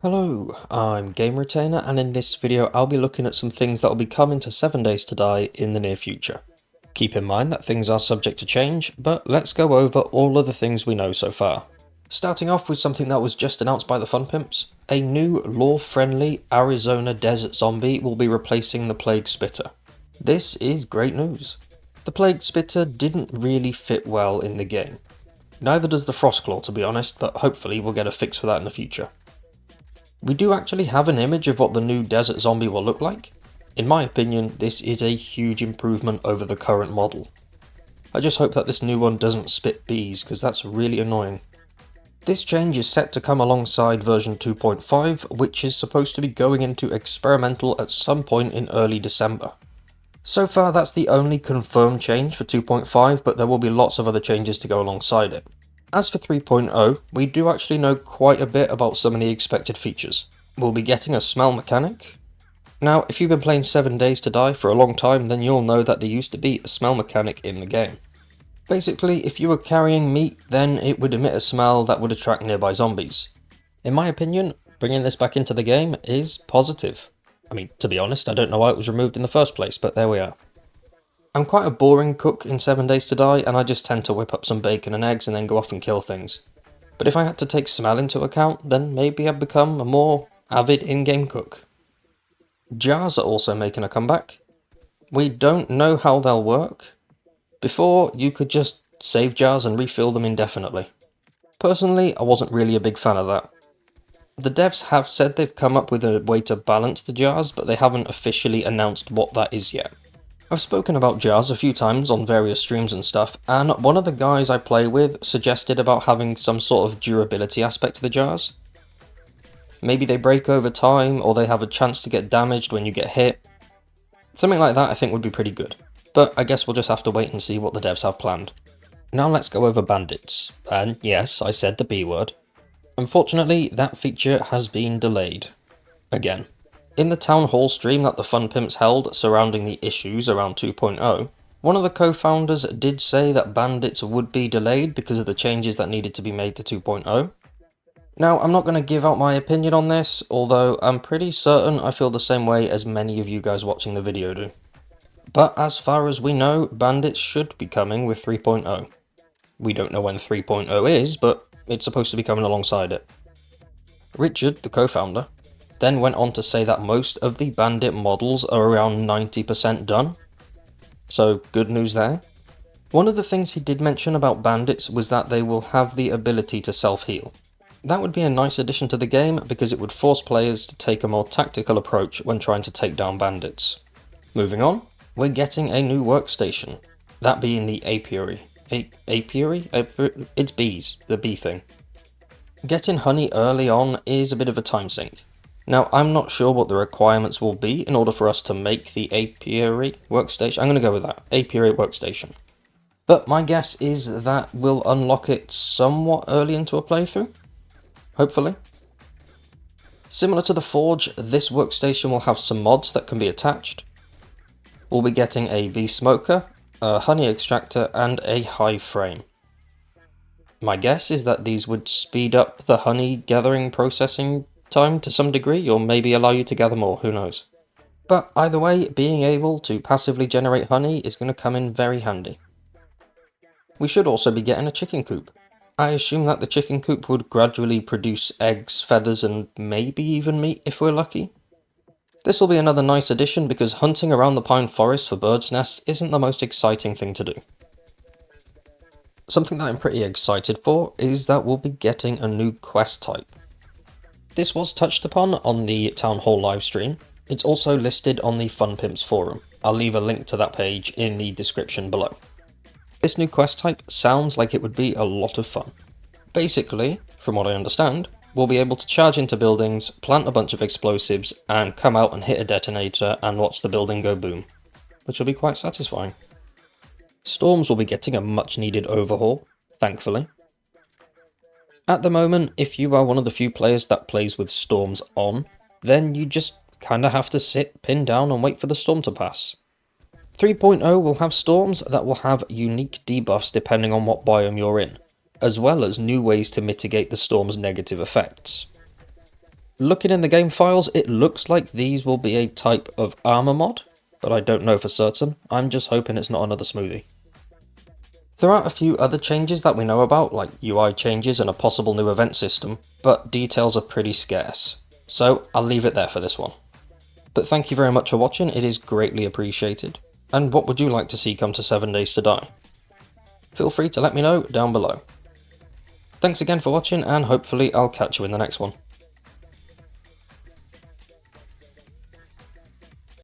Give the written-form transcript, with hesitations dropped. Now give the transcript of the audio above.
Hello, I'm Game Retainer, and in this video I'll be looking at some things that will be coming to 7 Days to Die in the near future. Keep in mind that things are subject to change, but let's go over all of the things we know so far. Starting off with something that was just announced by the Fun Pimps, a new lore-friendly Arizona desert zombie will be replacing the Plague Spitter. This is great news. The Plague Spitter didn't really fit well in the game. Neither does the Frostclaw, to be honest, but hopefully we'll get a fix for that in the future. We do actually have an image of what the new desert zombie will look like. In my opinion, this is a huge improvement over the current model. I just hope that this new one doesn't spit bees, because that's really annoying. This change is set to come alongside version 2.5, which is supposed to be going into experimental at some point in early December. So far that's the only confirmed change for 2.5, but there will be lots of other changes to go alongside it. As for 3.0, we do actually know quite a bit about some of the expected features. We'll be getting a smell mechanic. Now, if you've been playing 7 Days to Die for a long time, then you'll know that there used to be a smell mechanic in the game. Basically, if you were carrying meat, then it would emit a smell that would attract nearby zombies. In my opinion, bringing this back into the game is positive. I mean, to be honest, I don't know why it was removed in the first place, but there we are. I'm quite a boring cook in 7 Days to Die, and I just tend to whip up some bacon and eggs and then go off and kill things. But if I had to take smell into account, then maybe I'd become a more avid in-game cook. Jars are also making a comeback. We don't know how they'll work. Before, you could just save jars and refill them indefinitely. Personally, I wasn't really a big fan of that. The devs have said they've come up with a way to balance the jars, but they haven't officially announced what that is yet. I've spoken about jars a few times on various streams and stuff, and one of the guys I play with suggested about having some sort of durability aspect to the jars. Maybe they break over time, or they have a chance to get damaged when you get hit. Something like that I think would be pretty good, but I guess we'll just have to wait and see what the devs have planned. Now let's go over Bandits, and yes, I said the B word. Unfortunately, that feature has been delayed. Again. In the town hall stream that the Fun Pimps held surrounding the issues around 2.0, one of the co-founders did say that Bandits would be delayed because of the changes that needed to be made to 2.0. Now, I'm not going to give out my opinion on this, although I'm pretty certain I feel the same way as many of you guys watching the video do. But as far as we know, Bandits should be coming with 3.0. We don't know when 3.0 is, but it's supposed to be coming alongside it. Richard, the co-founder, then went on to say that most of the Bandit models are around 90% done. So, good news there. One of the things he did mention about Bandits was that they will have the ability to self-heal. That would be a nice addition to the game because it would force players to take a more tactical approach when trying to take down bandits. Moving on, we're getting a new workstation, that being the apiary. Apiary? It's bees, the bee thing. Getting honey early on is a bit of a time sink. Now, I'm not sure what the requirements will be in order for us to make the apiary workstation. I'm going to go with that, apiary workstation. But my guess is that we'll unlock it somewhat early into a playthrough. Hopefully. Similar to the Forge, this workstation will have some mods that can be attached. We'll be getting a bee smoker, a honey extractor, and a hive frame. My guess is that these would speed up the honey gathering processing time to some degree, or maybe allow you to gather more, who knows. But either way, being able to passively generate honey is going to come in very handy. We should also be getting a chicken coop. I assume that the chicken coop would gradually produce eggs, feathers, and maybe even meat if we're lucky. This will be another nice addition because hunting around the pine forest for birds' nests isn't the most exciting thing to do. Something that I'm pretty excited for is that we'll be getting a new quest type. This was touched upon on the Town Hall livestream. It's also listed on the Fun Pimps forum. I'll leave a link to that page in the description below. This new quest type sounds like it would be a lot of fun. Basically, from what I understand, we'll be able to charge into buildings, plant a bunch of explosives, and come out and hit a detonator and watch the building go boom, which will be quite satisfying. Storms will be getting a much needed overhaul, thankfully. At the moment, if you are one of the few players that plays with storms on, then you just kinda have to sit pinned down and wait for the storm to pass. 3.0 will have storms that will have unique debuffs depending on what biome you're in, as well as new ways to mitigate the storm's negative effects. Looking in the game files, it looks like these will be a type of armor mod, but I don't know for certain. I'm just hoping it's not another smoothie. There are a few other changes that we know about, like UI changes and a possible new event system, but details are pretty scarce, so I'll leave it there for this one. But thank you very much for watching, it is greatly appreciated. And what would you like to see come to 7 Days to Die? Feel free to let me know down below. Thanks again for watching, and hopefully I'll catch you in the next one.